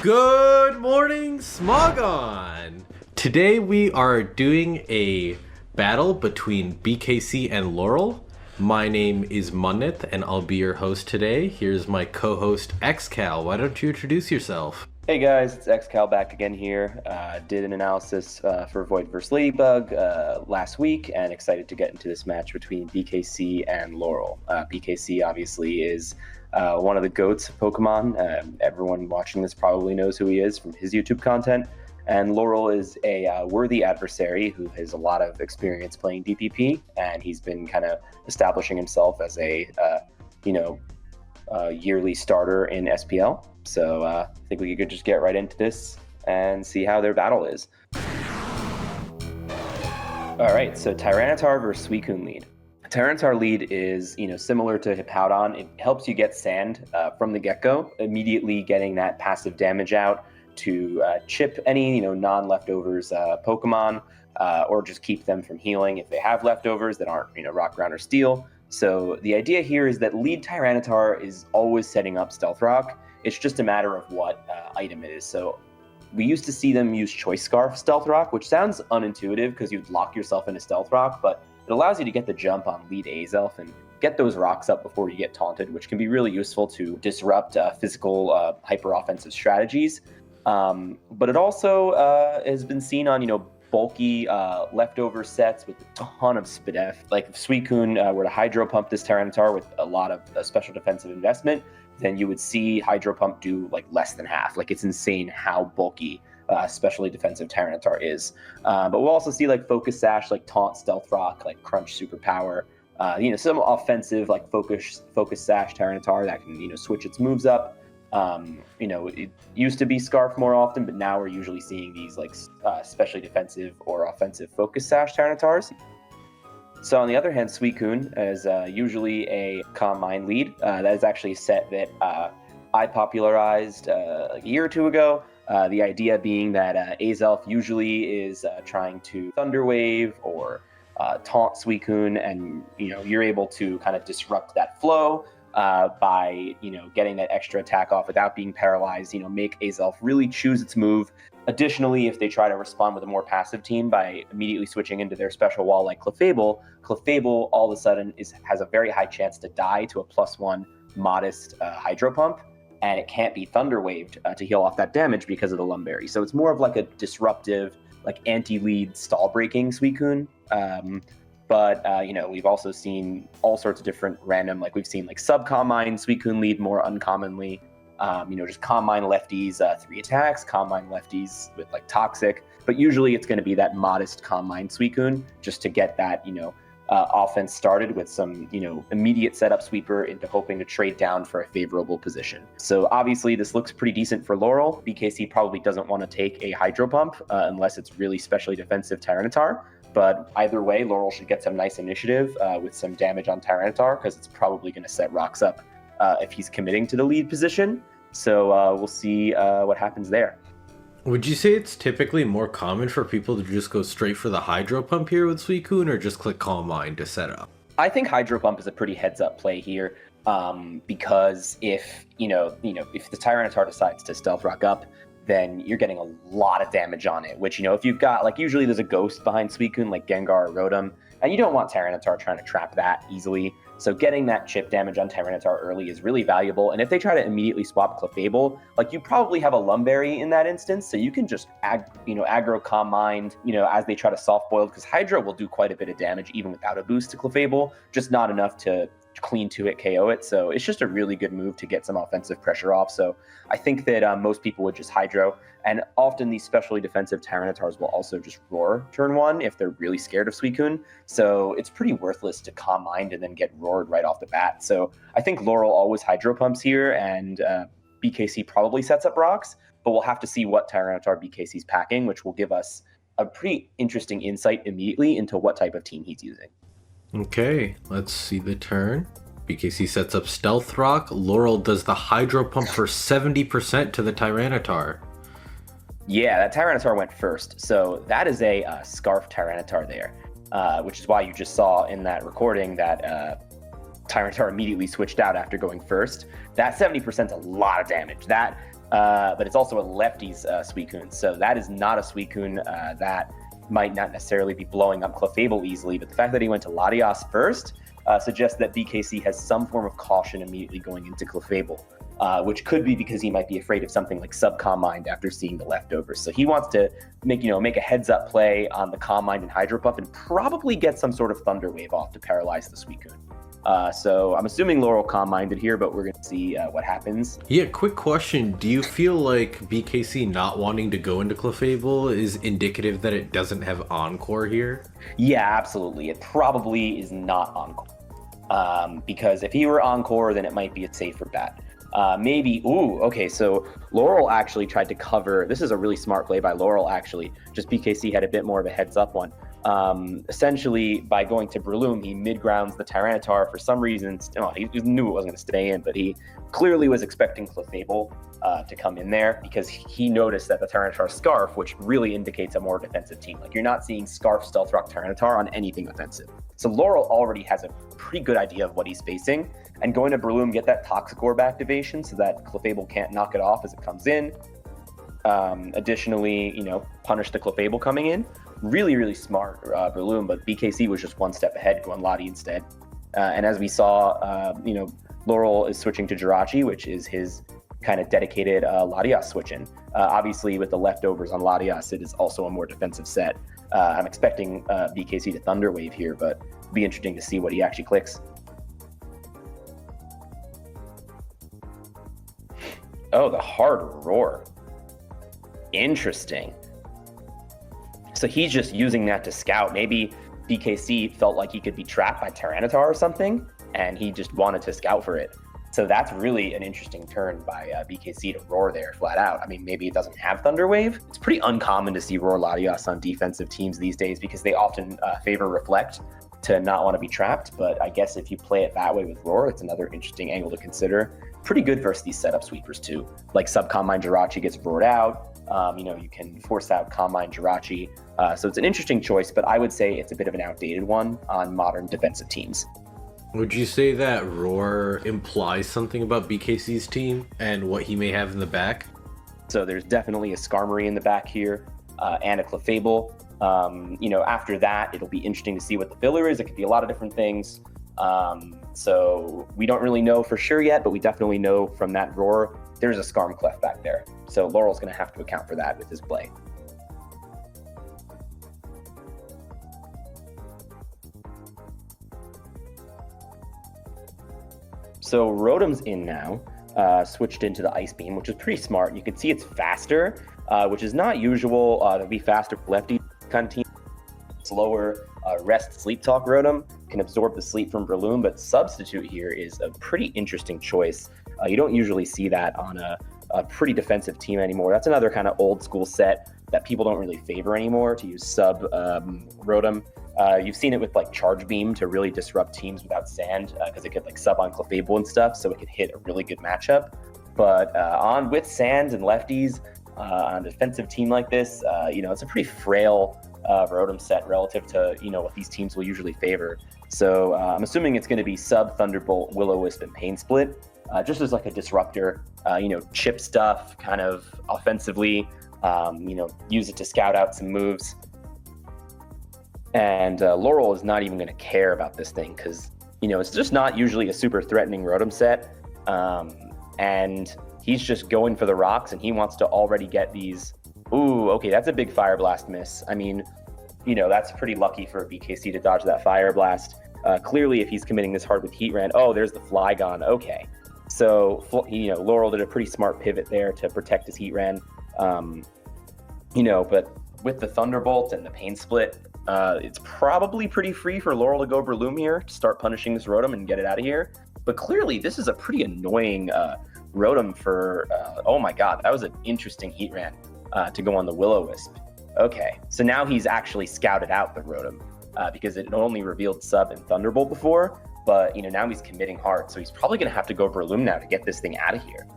Good morning, Smogon! Today we are doing a battle between BKC and Laurel. My name is Munneth and I'll be your host today. Here's my co-host Excal. Why don't you introduce yourself? Hey guys, it's Excal back again here. Did an analysis for Void vs. Ladybug last week and excited to get into this match between BKC and Laurel. BKC obviously is one of the GOATs of Pokemon. Everyone watching this probably knows who he is from his YouTube content. And Laurel is a worthy adversary who has a lot of experience playing DPP, and he's been kind of establishing himself as a yearly starter in SPL. So I think we could just get right into this and see how their battle is. All right, so Tyranitar versus Suicune lead. Tyranitar lead is, similar to Hippowdon. It helps you get sand from the get-go, immediately getting that passive damage out to chip any, non-leftovers Pokemon, or just keep them from healing if they have leftovers that aren't, Rock, Ground, or Steel. So the idea here is that lead Tyranitar is always setting up Stealth Rock. It's just a matter of what item it is. So we used to see them use Choice Scarf Stealth Rock, which sounds unintuitive because you'd lock yourself into Stealth Rock, but it allows you to get the jump on lead Azelf and get those rocks up before you get taunted, which can be really useful to disrupt physical hyper-offensive strategies. But it also has been seen on, bulky leftover sets with a ton of SPDF. Like if Suicune were to Hydro Pump this Tyranitar with a lot of special defensive investment, then you would see Hydro Pump do like less than half. Like it's insane how bulky especially defensive Tyranitar is. But we'll also see like Focus Sash, like Taunt, Stealth Rock, like Crunch Superpower. Some offensive like Focus Sash Tyranitar that can switch its moves up. It used to be Scarf more often, but now we're usually seeing these like especially defensive or offensive Focus Sash Tyranitars. So on the other hand, Suicune is usually a Calm Mind lead. That is actually a set that I popularized like a year or two ago. The idea being that Azelf usually is trying to Thunder Wave or taunt Suicune, and you're able to kind of disrupt that flow by getting that extra attack off without being paralyzed. Make Azelf really choose its move. Additionally, if they try to respond with a more passive team by immediately switching into their special wall like Clefable all of a sudden has a very high chance to die to a +1 modest Hydro Pump, and it can't be Thunder Waved to heal off that damage because of the Lumberry. So it's more of like a disruptive, like anti-lead stall breaking Suicune. But we've also seen all sorts of different random, like we've seen like sub-Calm Mind Suicune lead more uncommonly. Just Calm Mind lefties, 3 attacks, Calm Mind lefties with like Toxic. But usually it's going to be that modest Calm Mind Suicune just to get that, offense started with some, immediate setup sweeper into hoping to trade down for a favorable position. So obviously this looks pretty decent for Laurel. BKC probably doesn't want to take a Hydro Pump unless it's really specially defensive Tyranitar. But either way, Laurel should get some nice initiative with some damage on Tyranitar because it's probably going to set rocks up if he's committing to the lead position. So we'll see what happens there. Would you say it's typically more common for people to just go straight for the Hydro Pump here with Suicune, or just click Calm Mind to set up? I think Hydro Pump is a pretty heads-up play here because if the Tyranitar decides to Stealth Rock up, then you're getting a lot of damage on it, which, if you've got, like, usually there's a ghost behind Suicune, like Gengar or Rotom, and you don't want Tyranitar trying to trap that easily. So getting that chip damage on Tyranitar early is really valuable. And if they try to immediately swap Clefable, like you probably have a Lumberry in that instance, so you can just aggro Calm Mind, as they try to soft boil, because Hydro will do quite a bit of damage even without a boost to Clefable, just not enough to clean to it, KO it. So it's just a really good move to get some offensive pressure off. So I think that most people would just Hydro. And often these specially defensive Tyranitars will also just Roar turn 1 if they're really scared of Suicune. So it's pretty worthless to Calm Mind and then get roared right off the bat. So I think Laurel always Hydro Pumps here, and BKC probably sets up rocks, but we'll have to see what Tyranitar BKC's packing, which will give us a pretty interesting insight immediately into what type of team he's using. Okay, let's see the turn. BKC sets up Stealth Rock. Laurel does the Hydro Pump for 70% to the Tyranitar. Yeah, that Tyranitar went first. So that is a Scarf Tyranitar there, which is why you just saw in that recording that Tyranitar immediately switched out after going first. That 70% is a lot of damage. That but it's also a lefty's Suicune. So that is not a Suicune that might not necessarily be blowing up Clefable easily, but the fact that he went to Latias first suggests that BKC has some form of caution immediately going into Clefable, which could be because he might be afraid of something like Subcom Mind after seeing the leftovers. So he wants to make a heads-up play on the Calm Mind and Hydro Puff and probably get some sort of Thunder Wave off to paralyze the Suicune. So I'm assuming Laurel calm-minded here, but we're going to see what happens. Yeah, quick question. Do you feel like BKC not wanting to go into Clefable is indicative that it doesn't have Encore here? Yeah, absolutely. It probably is not Encore. Because if he were Encore, then it might be a safer bet. Maybe, so Laurel actually tried to cover. This is a really smart play by Laurel, actually. Just BKC had a bit more of a heads-up one. Essentially, by going to Breloom, he mid-grounds the Tyranitar for some reason. He knew it wasn't going to stay in, but he clearly was expecting Clefable to come in there because he noticed that the Tyranitar Scarf, which really indicates a more defensive team. Like, you're not seeing Scarf Stealth Rock Tyranitar on anything offensive. So Laurel already has a pretty good idea of what he's facing, and going to Breloom, get that Toxic Orb activation so that Clefable can't knock it off as it comes in. Additionally, punish the Clefable coming in. Really, really smart Breloom, but BKC was just one step ahead, going Lottie instead. And as we saw, Laurel is switching to Jirachi, which is his kind of dedicated Latias switch-in. Obviously, with the leftovers on Latias, it is also a more defensive set. I'm expecting BKC to Thunder Wave here, but it'll be interesting to see what he actually clicks. Oh, the hard roar. Interesting. So he's just using that to scout. Maybe BKC felt like he could be trapped by Tyranitar or something, and he just wanted to scout for it. So that's really an interesting turn by BKC to roar there flat out. I mean, maybe it doesn't have Thunder Wave. It's pretty uncommon to see roar Latias on defensive teams these days because they often favor Reflect to not want to be trapped. But I guess if you play it that way with roar, it's another interesting angle to consider. Pretty good versus these setup sweepers too. Like Subcom Mind Jirachi gets roared out. You can force out Calm Mind Jirachi. So it's an interesting choice, but I would say it's a bit of an outdated one on modern defensive teams. Would you say that roar implies something about BKC's team and what he may have in the back? So there's definitely a Skarmory in the back here and a Clefable. After that, it'll be interesting to see what the filler is. It could be a lot of different things. So we don't really know for sure yet, but we definitely know from that roar, there's a Skarm Clef back there. So Laurel's going to have to account for that with his play. So Rotom's in now, switched into the Ice Beam, which is pretty smart. You can see it's faster, which is not usual to be faster for lefty kind of team. Slower rest sleep talk Rotom can absorb the sleep from Breloom, but Substitute here is a pretty interesting choice. You don't usually see that on a pretty defensive team anymore. That's another kind of old school set that people don't really favor anymore, to use sub Rotom. You've seen it with like Charge Beam to really disrupt teams without Sand because it could like sub on Clefable and stuff, so it could hit a really good matchup. But on with Sands and lefties on a defensive team like this, it's a pretty frail Rotom set relative to what these teams will usually favor. So I'm assuming it's going to be sub Thunderbolt, Will-O-Wisp, and Pain Split, just as like a disruptor. Chip stuff kind of offensively. Use it to scout out some moves. And Laurel is not even going to care about this thing because, it's just not usually a super threatening Rotom set. And he's just going for the rocks, and he wants to already get these. Ooh, okay, that's a big Fire Blast miss. I mean, that's pretty lucky for BKC to dodge that Fire Blast. Clearly, if he's committing this hard with Heatran, there's the Flygon. Okay. So, Laurel did a pretty smart pivot there to protect his Heatran. But with the Thunderbolt and the Pain Split, it's probably pretty free for Laurel to go Breloom here to start punishing this Rotom and get it out of here. But clearly, this is a pretty annoying Rotom for, oh my god, that was an interesting Heatran to go on the Will-O-Wisp. Okay, so now he's actually scouted out the Rotom because it only revealed Sub and Thunderbolt before, but now he's committing hard, so he's probably going to have to go Breloom now to get this thing out of here.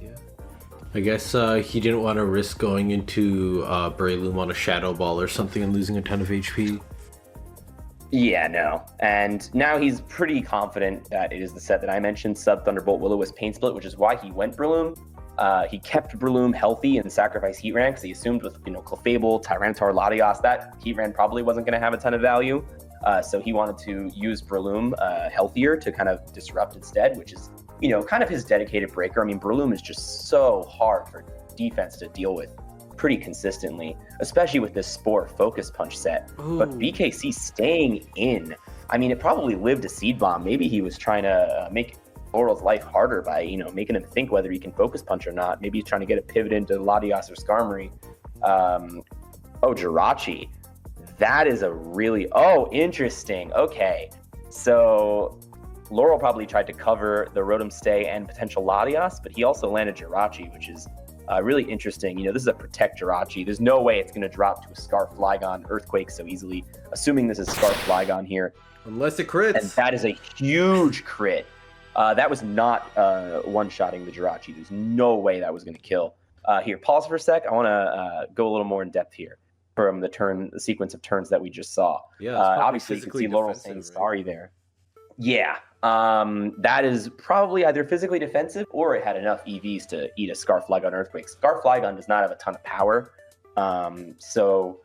Yeah, I guess he didn't want to risk going into Breloom on a Shadow Ball or something and losing a ton of HP. Yeah, no. And now he's pretty confident that it is the set that I mentioned, Sub, Thunderbolt, Will-O-Wisp, Pain Split, which is why he went Breloom. He kept Breloom healthy and sacrificed Heatran because he assumed with Clefable, Tyranitar, Latios, that Heatran probably wasn't going to have a ton of value. So he wanted to use Breloom healthier to kind of disrupt instead, which is kind of his dedicated breaker. I mean, Breloom is just so hard for defense to deal with pretty consistently, especially with this Spore Focus Punch set. Ooh. But BKC staying in, I mean, it probably lived a Seed Bomb. Maybe he was trying to make Laurel's life harder by, making him think whether he can Focus Punch or not. Maybe he's trying to get a pivot into Latios or Skarmory. Jirachi. That is a really, interesting. Okay. So Laurel probably tried to cover the Rotom Stay and potential Latios, but he also landed Jirachi, which is really interesting. This is a Protect Jirachi. There's no way it's going to drop to a Scarf Flygon Earthquake so easily, assuming this is Scarf Flygon here. Unless it crits. And that is a huge crit. That was not one-shotting the Jirachi. There's no way that was going to kill. Here, pause for a sec. I want to go a little more in depth here from the sequence of turns that we just saw. Yeah, obviously, you can see Laurel saying sorry there. Yeah, that is probably either physically defensive or it had enough EVs to eat a Scarf Flygon Earthquake. Scarf Flygon does not have a ton of power, so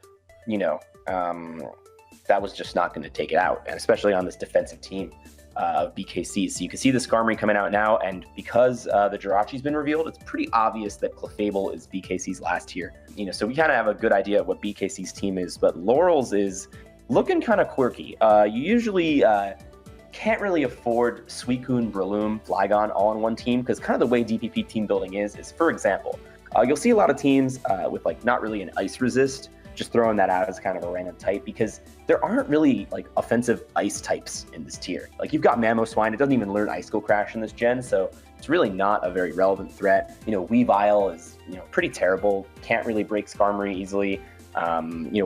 that was just not going to take it out, and especially on this defensive team of BKC. So you can see the Skarmory coming out now, and because the Jirachi's been revealed, it's pretty obvious that Clefable is BKC's last tier. So we kind of have a good idea of what BKC's team is, but Laurel's is looking kind of quirky. You usually can't really afford Suicune, Breloom, Flygon all in one team, because kind of the way DPP team building is, for example, you'll see a lot of teams with not really an ice resist, just throwing that out as kind of a random type, because there aren't really offensive ice types in this tier. You've got Mamoswine, it doesn't even learn Icicle Crash in this gen, so it's really not a very relevant threat. Weavile is pretty terrible, can't really break Skarmory easily,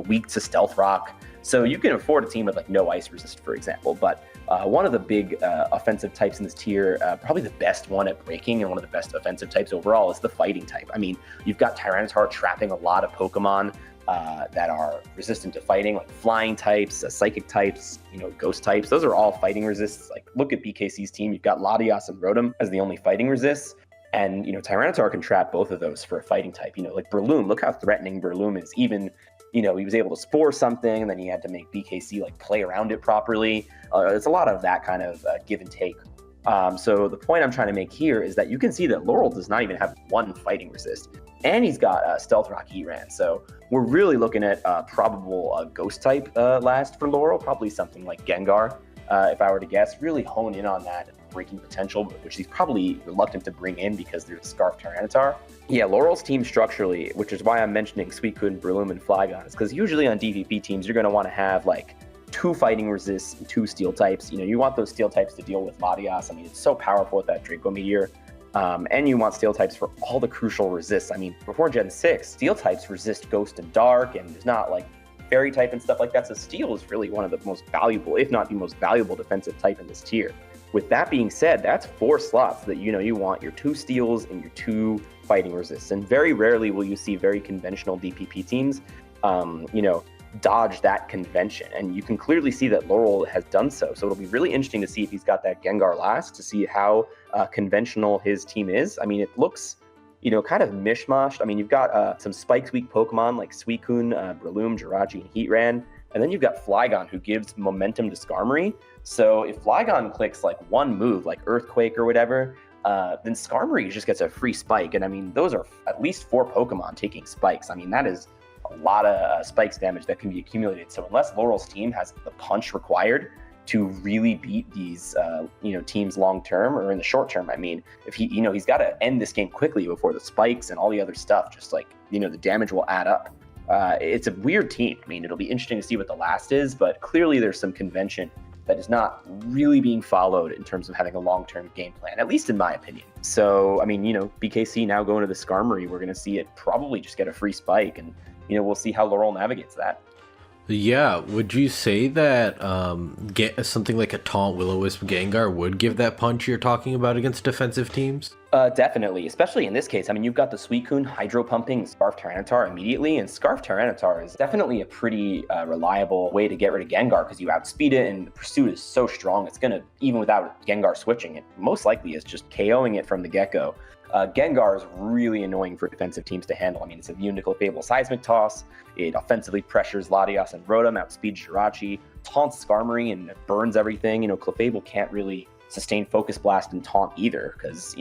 weak to Stealth Rock. So you can afford a team with no ice resist, for example. But one of the big offensive types in this tier, probably the best one at breaking and one of the best offensive types overall, is the fighting type. I mean, you've got Tyranitar trapping a lot of Pokemon that are resistant to fighting, like flying types, psychic types, ghost types. Those are all fighting resists. Look at BKC's team. You've got Latios and Rotom as the only fighting resists. And, Tyranitar can trap both of those for a fighting type. Like Breloom, look how threatening Breloom is. Even he was able to spore something, and then he had to make BKC play around it properly. It's a lot of that kind of give and take. So the point I'm trying to make here is that you can see that Laurel does not even have one fighting resist, and he's got Stealth Rock Heatran. So we're really looking at probable ghost type last for Laurel, probably something like Gengar, if I were to guess. Really hone in on that breaking potential, which he's probably reluctant to bring in because there's Scarf Tyranitar. Yeah, Laurel's team structurally, which is why I'm mentioning Suicune, Breloom, and Flygon, is because usually on DVP teams, you're going to want to have 2 fighting resists and 2 steel types. You want those steel types to deal with Latios. I mean, it's so powerful with that Draco Meteor. And you want steel types for all the crucial resists. I mean, before Gen 6, steel types resist Ghost and Dark, and there's not Fairy type and stuff like that. So steel is really one of the most valuable, if not the most valuable defensive type in this tier. With that being said, that's 4 slots that you want your 2 steels and your 2 fighting resists. And very rarely will you see very conventional DPP teams, dodge that convention. And you can clearly see that Laurel has done so. So it'll be really interesting to see if he's got that Gengar last, to see how conventional his team is. I mean, it looks, kind of mishmashed. I mean, you've got some Spikes weak Pokemon like Suicune, Breloom, Jirachi, and Heatran. And then you've got Flygon, who gives momentum to Skarmory. So if Flygon clicks one move, like Earthquake or whatever, then Skarmory just gets a free spike. And I mean, those are at least 4 Pokemon taking spikes. I mean, that is a lot of spikes damage that can be accumulated. So unless Laurel's team has the punch required to really beat these, teams long term or in the short term, I mean, if he's got to end this game quickly before the spikes and all the other stuff, just the damage will add up. It's a weird team. I mean, it'll be interesting to see what the last is, but clearly there's some convention that is not really being followed in terms of having a long-term game plan, at least in my opinion. So, I mean, BKC now going to the Skarmory, we're going to see it probably just get a free spike, and, we'll see how Laurel navigates that. Yeah, would you say that get something like a Taunt Will-O-Wisp Gengar would give that punch you're talking about against defensive teams? Definitely, especially in this case. I mean, you've got the Suicune Hydro Pumping Scarf Tyranitar immediately, and Scarf Tyranitar is definitely a pretty reliable way to get rid of Gengar because you outspeed it, and the pursuit is so strong, it's going to, even without Gengar switching, it most likely is just KOing it from the get-go. Gengar is really annoying for defensive teams to handle. I mean, it's immune to Clefable Seismic Toss. It offensively pressures Latios and Rotom, outspeeds Jirachi, taunts Skarmory, and it burns everything. Clefable can't really sustain Focus Blast and taunt either because,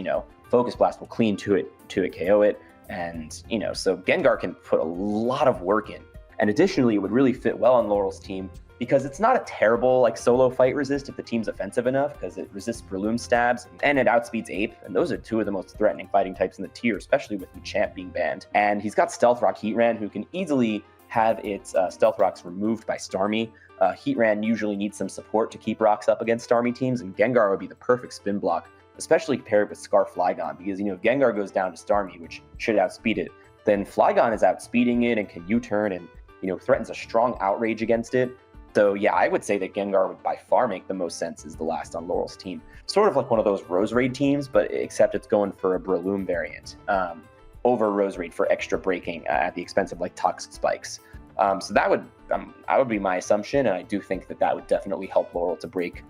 Focus Blast will clean to it KO it. And, so Gengar can put a lot of work in. And additionally, it would really fit well on Laurel's team because it's not a terrible solo fight resist if the team's offensive enough, because it resists Breloom stabs and it outspeeds Ape, and those are two of the most threatening fighting types in the tier, especially with Machamp being banned. And he's got Stealth Rock Heatran, who can easily have its Stealth Rocks removed by Starmie. Heatran usually needs some support to keep rocks up against Starmie teams, and Gengar would be the perfect spin block, especially paired with Scarf Flygon, because if Gengar goes down to Starmie, which should outspeed it, then Flygon is outspeeding it and can U-turn and threatens a strong outrage against it. So yeah, I would say that Gengar would by far make the most sense as the last on Laurel's team. Sort of like one of those Rose Raid teams, but except it's going for a Breloom variant over Rose Raid for extra breaking at the expense of Toxic Spikes. So that would be my assumption, and I do think that would definitely help Laurel to break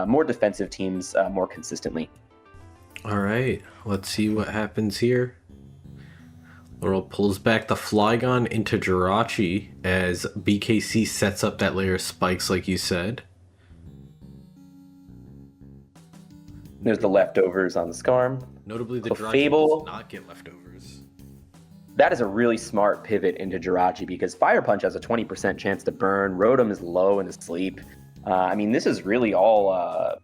more defensive teams more consistently. All right, let's see what happens here. Laurel pulls back the Flygon into Jirachi as BKC sets up that layer of spikes like you said. There's the leftovers on the Skarm. Notably, the Clefable Jirachi does not get leftovers. That is a really smart pivot into Jirachi because Fire Punch has a 20% chance to burn. Rotom is low and asleep. This is really all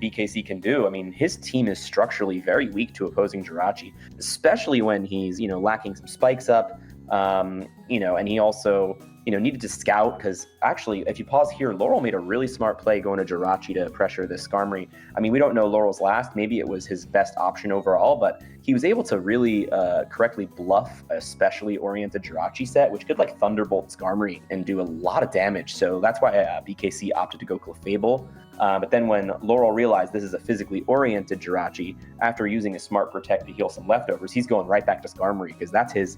BKC can do. His team is structurally very weak to opposing Jirachi, especially when he's, lacking some spikes up, and he also, needed to scout because actually, if you pause here, Laurel made a really smart play going to Jirachi to pressure the Skarmory. We don't know Laurel's last. Maybe it was his best option overall, but he was able to really correctly bluff a specially oriented Jirachi set, which could Thunderbolt Skarmory and do a lot of damage. So that's why BKC opted to go Clefable. But then when Laurel realized this is a physically oriented Jirachi, after using a Smart Protect to heal some leftovers, he's going right back to Skarmory because that's his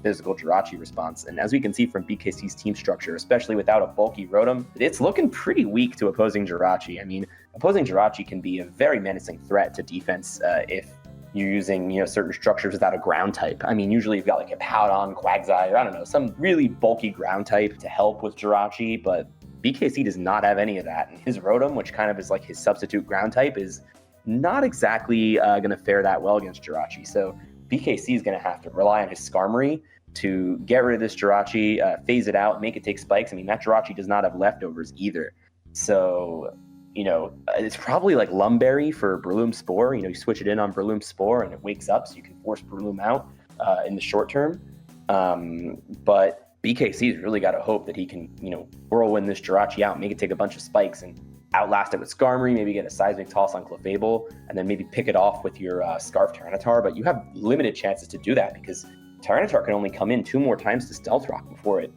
physical Jirachi response. And as we can see from BKC's team structure, especially without a bulky Rotom, it's looking pretty weak to opposing Jirachi. Opposing Jirachi can be a very menacing threat to defense if you're using certain structures without a ground type. Usually you've got Hippowdon, Quagsire, I don't know, some really bulky ground type to help with Jirachi, but BKC does not have any of that. And his Rotom, which kind of is his substitute ground type, is not exactly going to fare that well against Jirachi. So BKC is going to have to rely on his Skarmory to get rid of this Jirachi, phase it out, make it take spikes. That Jirachi does not have leftovers either. So, it's probably Lumberry for Breloom Spore. You switch it in on Breloom Spore and it wakes up so you can force Breloom out in the short term. But BKC's really got to hope that he can, whirlwind this Jirachi out, make it take a bunch of spikes and outlast it with Skarmory, maybe get a Seismic Toss on Clefable, and then maybe pick it off with your Scarf Tyranitar. But you have limited chances to do that because Tyranitar can only come in 2 more times to Stealth Rock before it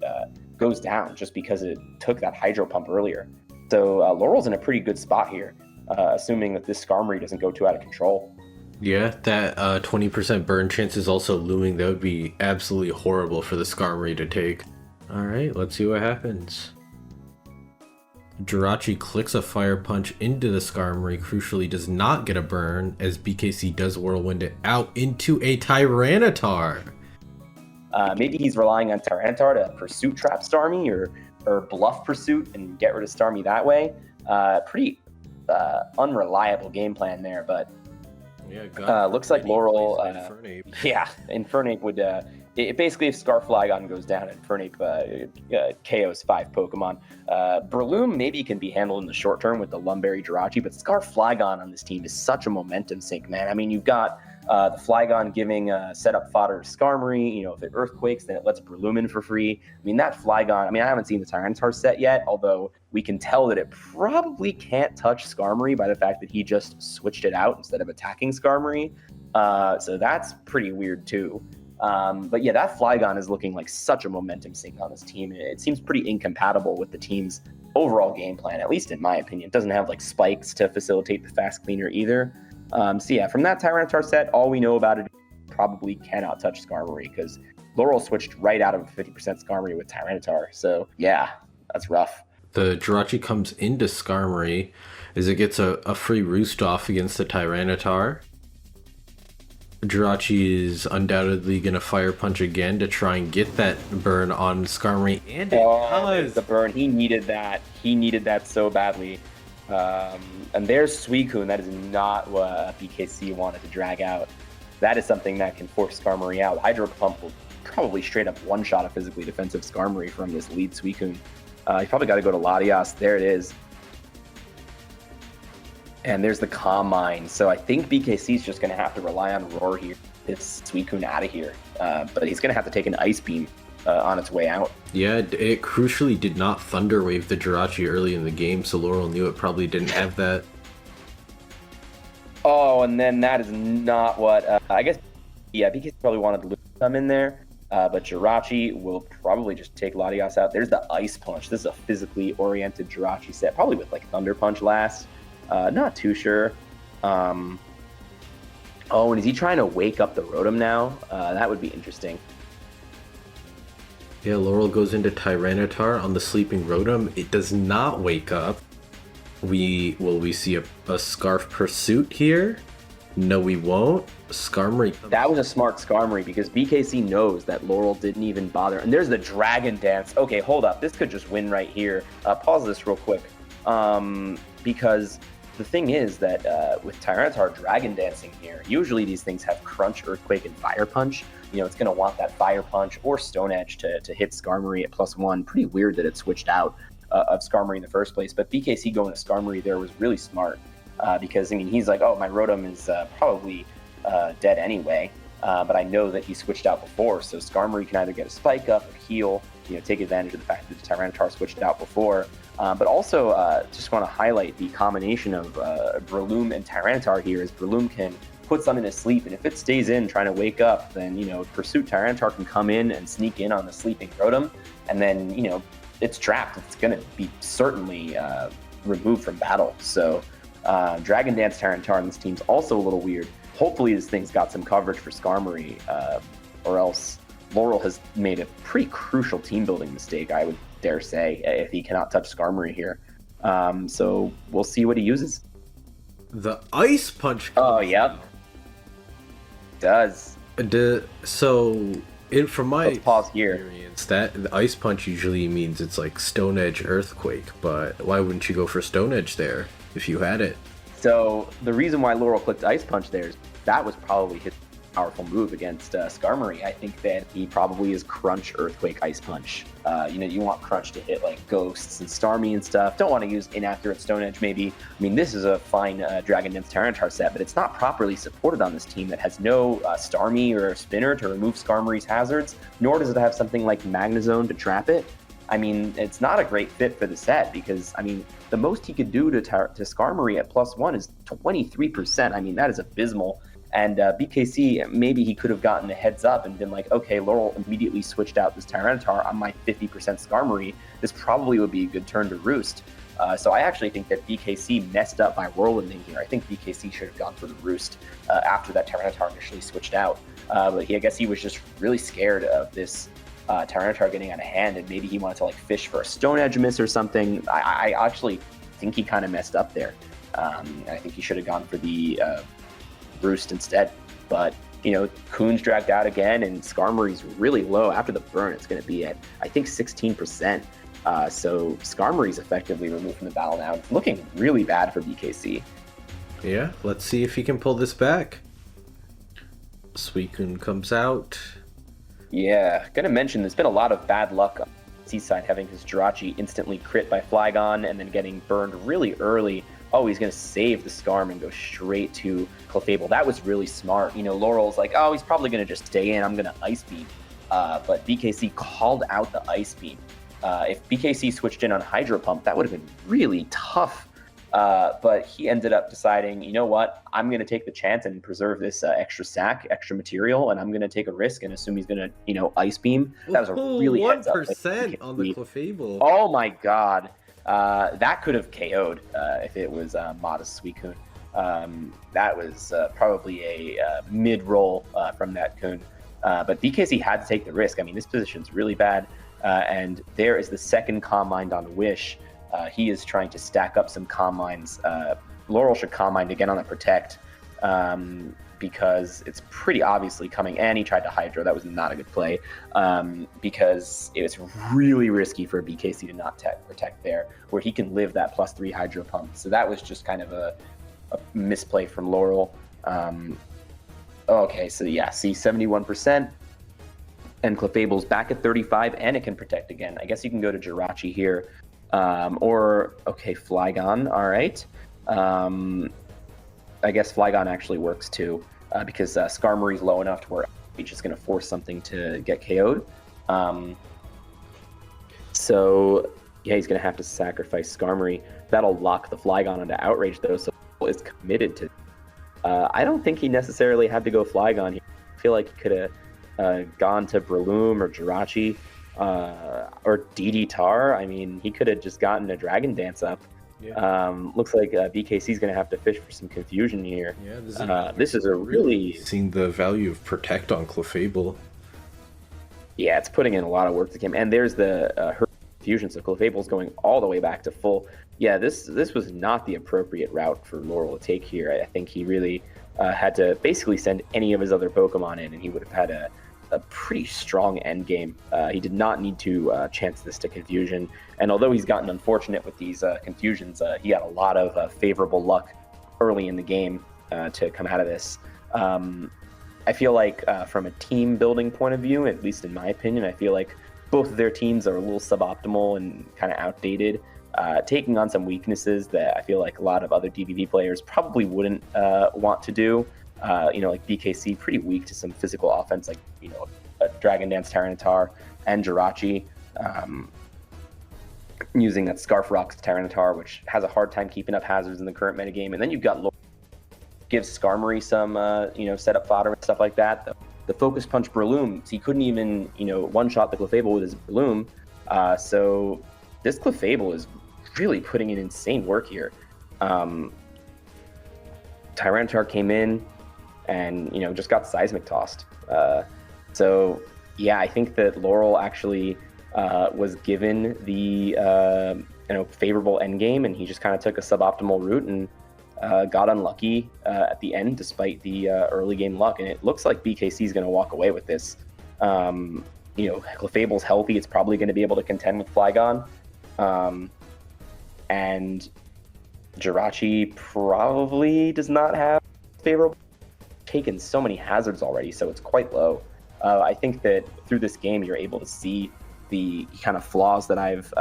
goes down, just because it took that Hydro Pump earlier. So Laurel's in a pretty good spot here, assuming that this Skarmory doesn't go too out of control. Yeah, that 20% burn chance is also looming. That would be absolutely horrible for the Skarmory to take. Alright, let's see what happens. Jirachi clicks a Fire Punch into the Skarmory, crucially does not get a burn, as BKC does whirlwind it out into a Tyranitar. Maybe he's relying on Tyranitar to Pursuit Trap Starmie or Bluff Pursuit and get rid of Starmie that way. Pretty unreliable game plan there, but looks like Laurel. Infernape would. It basically, if Scarf Flygon goes down, Infernape KOs 5 Pokemon. Breloom maybe can be handled in the short term with the Lumberry Jirachi, but Scarf Flygon on this team is such a momentum sink, man. You've got the Flygon giving setup fodder to Skarmory. If it Earthquakes, then it lets Breloom in for free. That Flygon, I haven't seen the Tyranitar set yet, although we can tell that it probably can't touch Skarmory by the fact that he just switched it out instead of attacking Skarmory. So that's pretty weird too. But yeah, that Flygon is looking like such a momentum sink on this team. It seems pretty incompatible with the team's overall game plan, at least in my opinion. It doesn't have spikes to facilitate the fast cleaner either. So yeah, from that Tyranitar set, all we know about it probably cannot touch Skarmory because Laurel switched right out of a 50% Skarmory with Tyranitar. So yeah, that's rough. The Jirachi comes into Skarmory as it gets a free roost off against the Tyranitar. Jirachi is undoubtedly going to fire punch again to try and get that burn on Skarmory, and it does. The burn. He needed that. He needed that so badly. And there's Suicune. That is not what BKC wanted to drag out. That is something that can force Skarmory out. Hydro Pump will probably straight up one-shot a physically defensive Skarmory from this lead Suicune. You probably got to go to Latias. There it is. And there's the Calm Mind. So I think BKC is just going to have to rely on Roar here. This Suicune out of here. But he's going to have to take an Ice Beam on its way out. Yeah, it crucially did not Thunder Wave the Jirachi early in the game, so Laurel knew it probably didn't have that. Oh, and then that is not what... I guess, yeah, BKC probably wanted to come in there. But Jirachi will probably just take Latias out. There's the Ice Punch. This is a physically oriented Jirachi set, probably with like Thunder Punch last. Not too sure. Oh, and is he trying to wake up the Rotom now? That would be interesting. Yeah, Laurel goes into Tyranitar on the sleeping Rotom. It does not wake up. We see a Scarf Pursuit here? No, we won't. Skarmory. That was a smart Skarmory because BKC knows that Laurel didn't even bother. And there's the Dragon Dance. Okay, hold up. This could just win right here. Pause this real quick. Because the thing is that with Tyranitar Dragon Dancing here, usually these things have Crunch, Earthquake, and Fire Punch. You know, it's going to want that Fire Punch or Stone Edge to hit Skarmory at +1. Pretty weird that it switched out of Skarmory in the first place. But BKC going to Skarmory there was really smart because, I mean, he's like, oh, my Rotom is probably dead anyway. But I know that he switched out before, so Skarmory can either get a Spike Up or heal, you know, take advantage of the fact that the Tyranitar switched out before. But also, just want to highlight the combination of Breloom and Tyranitar here, as Breloom can put something to sleep, and if it stays in trying to wake up, then, you know, Pursuit Tyranitar can come in and sneak in on the sleeping Rotom, and then, you know, it's trapped. It's going to be certainly removed from battle. So Dragon Dance Tyranitar on this team's also a little weird. Hopefully this thing's got some coverage for Skarmory, or else Laurel has made a pretty crucial team building mistake, I would dare say, if he cannot touch Skarmory here. So we'll see what he uses. The Ice Punch. Oh, yep. Does. From my Let's pause here. experience, that the Ice Punch usually means it's like Stone Edge, Earthquake, but why wouldn't you go for Stone Edge there if you had it? So the reason why Laurel clicked Ice Punch there is that was probably his powerful move against Skarmory. I think that he probably is Crunch, Earthquake, Ice Punch. You know, you want Crunch to hit like Ghosts and Starmie and stuff. Don't want to use inaccurate Stone Edge maybe. I mean, this is a fine Dragon Dance Tyranitar set, but it's not properly supported on this team that has no Starmie or Spinner to remove Skarmory's hazards, nor does it have something like Magnezone to trap it. I mean, it's not a great fit for the set because, I mean, the most he could do to Skarmory at +1 is 23%. I mean, that is abysmal. And BKC, maybe he could have gotten a heads up and been like, okay, Laurel immediately switched out this Tyranitar on my 50% Skarmory. This probably would be a good turn to roost. So I actually think that BKC messed up by whirlwinding here. I think BKC should have gone for the roost after that Tyranitar initially switched out. But I guess he was just really scared of this Tyranitar getting out of hand, and maybe he wanted to like fish for a Stone Edge miss or something. I actually think he kind of messed up there. I think he should have gone for the roost instead. But, you know, Kuhn's dragged out again, and Skarmory's really low. After the burn, it's going to be at, I think, 16%. So Skarmory's effectively removed from the battle now. It's looking really bad for BKC. Yeah, let's see if he can pull this back. Suicune comes out. Yeah, gonna mention there's been a lot of bad luck on Seaside, having his Jirachi instantly crit by Flygon and then getting burned really early. Oh, he's gonna save the Skarm and go straight to Clefable. That was really smart. You know, Laurel's like, oh, he's probably gonna just stay in. I'm gonna Ice Beam. But BKC called out the Ice Beam. If BKC switched in on Hydro Pump, that would have been really tough. But he ended up deciding, you know what, I'm going to take the chance and preserve this extra sack, extra material, and I'm going to take a risk and assume he's going to, you know, Ice Beam. That was a really 1% on the Clefable. Oh my god. That could have KO'd if it was Modest Suicune. That was probably a mid-roll from that Kun. But BKC had to take the risk. I mean, this position's really bad. And there is the second Calm Mind on Wish. He is trying to stack up some Calm Minds. Laurel should Calm Mind again on the Protect. because it's pretty obviously coming. And he tried to Hydro. That was not a good play, because it was really risky for BKC to not protect there, where he can live that +3 Hydro pump. So that was just kind of a misplay from Laurel. Okay, so yeah, see 71%. And Clefable's back at 35, and it can protect again. I guess you can go to Jirachi here. Okay, Flygon, all right. I guess Flygon actually works too, because Skarmory's low enough to where he's just going to force something to get KO'd. So, yeah, he's going to have to sacrifice Skarmory. That'll lock the Flygon into Outrage, though, so is committed to. I don't think he necessarily had to go Flygon here. I feel like he could have gone to Breloom or Jirachi or DD Tar. I mean, he could have just gotten a Dragon Dance up. Yeah. Looks like BKC's going to have to fish for some confusion here. Yeah, this is a really... Seeing the value of Protect on Clefable. Yeah, it's putting in a lot of work to him. And there's the her confusion, so Clefable's going all the way back to full. Yeah, this was not the appropriate route for Laurel to take here. I think he really had to basically send any of his other Pokemon in, and he would have had a pretty strong end game. He did not need to chance this to confusion. And although he's gotten unfortunate with these confusions, he got a lot of favorable luck early in the game to come out of this. I feel like from a team building point of view, at least in my opinion, I feel like both of their teams are a little suboptimal and kind of outdated, taking on some weaknesses that I feel like a lot of other DBV players probably wouldn't want to do. Like BKC, pretty weak to some physical offense, like, a Dragon Dance Tyranitar and Jirachi, using that Scarf Rocks Tyranitar, which has a hard time keeping up hazards in the current metagame. And then you've got Laurel, gives Skarmory some, setup fodder and stuff like that. The Focus Punch Breloom, so he couldn't even, one-shot the Clefable with his Breloom. So this Clefable is really putting in insane work here. Tyranitar came in and just got seismic tossed. So yeah, I think that Laurel actually was given the favorable end game, and he just kind of took a suboptimal route and got unlucky at the end, despite the early game luck. And it looks like BKC is going to walk away with this. Clefable's healthy; it's probably going to be able to contend with Flygon, and Jirachi probably does not have favorable. Taken so many hazards already, so it's quite low. I think that through this game, you're able to see the kind of flaws that I've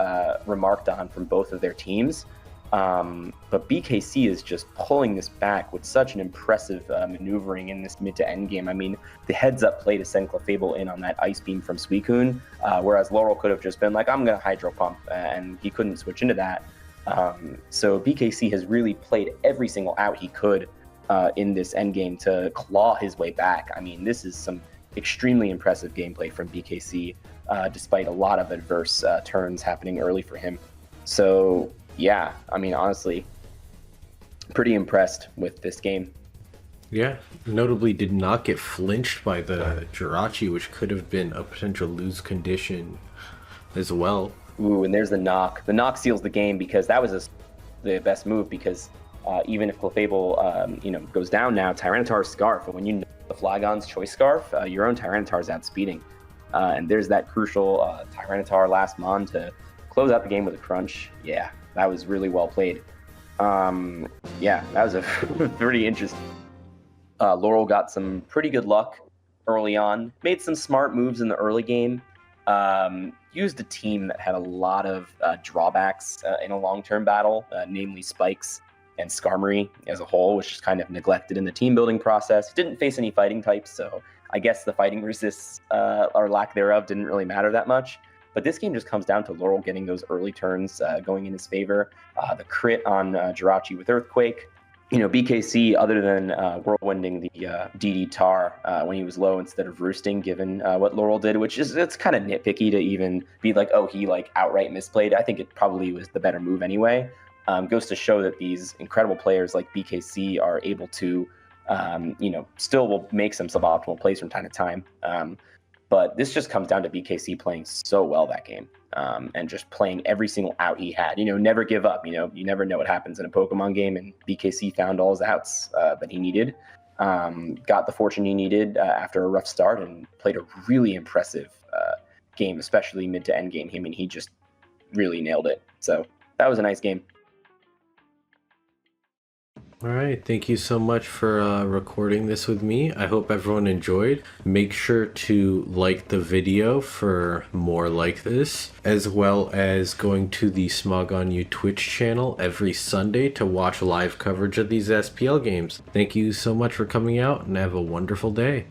remarked on from both of their teams. But BKC is just pulling this back with such an impressive maneuvering in this mid to end game. I mean, the heads-up play to send Clefable in on that Ice Beam from Suicune, whereas Laurel could have just been like, I'm going to Hydro Pump, and he couldn't switch into that. So BKC has really played every single out he could in this endgame to claw his way back. I mean, this is some extremely impressive gameplay from BKC, despite a lot of adverse turns happening early for him. So yeah, I mean, honestly, pretty impressed with this game. Yeah, notably did not get flinched by the Jirachi, which could have been a potential lose condition as well. Ooh, and there's the knock. The knock seals the game, because that was the best move, because even if Clefable, goes down now, Tyranitar's Scarf, and when you know the Flygon's Choice Scarf, your own Tyranitar's outspeeding. And there's that crucial Tyranitar last Mon to close out the game with a crunch. Yeah, that was really well played. Yeah, that was a pretty interesting. Laurel got some pretty good luck early on, made some smart moves in the early game, used a team that had a lot of drawbacks in a long-term battle, namely Spikes and Skarmory as a whole, which is kind of neglected in the team building process. Didn't face any fighting types, so I guess the fighting resists or lack thereof didn't really matter that much. But this game just comes down to Laurel getting those early turns going in his favor. The crit on Jirachi with Earthquake. BKC, other than whirlwinding the DD Tar when he was low instead of roosting, given what Laurel did, which is, it's kind of nitpicky to even be like, oh, he outright misplayed. I think it probably was the better move anyway. Goes to show that these incredible players like BKC are able to, still will make some suboptimal plays from time to time. But this just comes down to BKC playing so well that game, and just playing every single out he had. Never give up. You never know what happens in a Pokemon game, and BKC found all his outs that he needed. got the fortune he needed after a rough start and played a really impressive game, especially mid to end game. I mean, he just really nailed it. So that was a nice game. All right, thank you so much for recording this with me. I hope everyone enjoyed. Make sure to like the video for more like this, as well as going to the Smogon U Twitch channel every Sunday to watch live coverage of these SPL games. Thank you so much for coming out and have a wonderful day.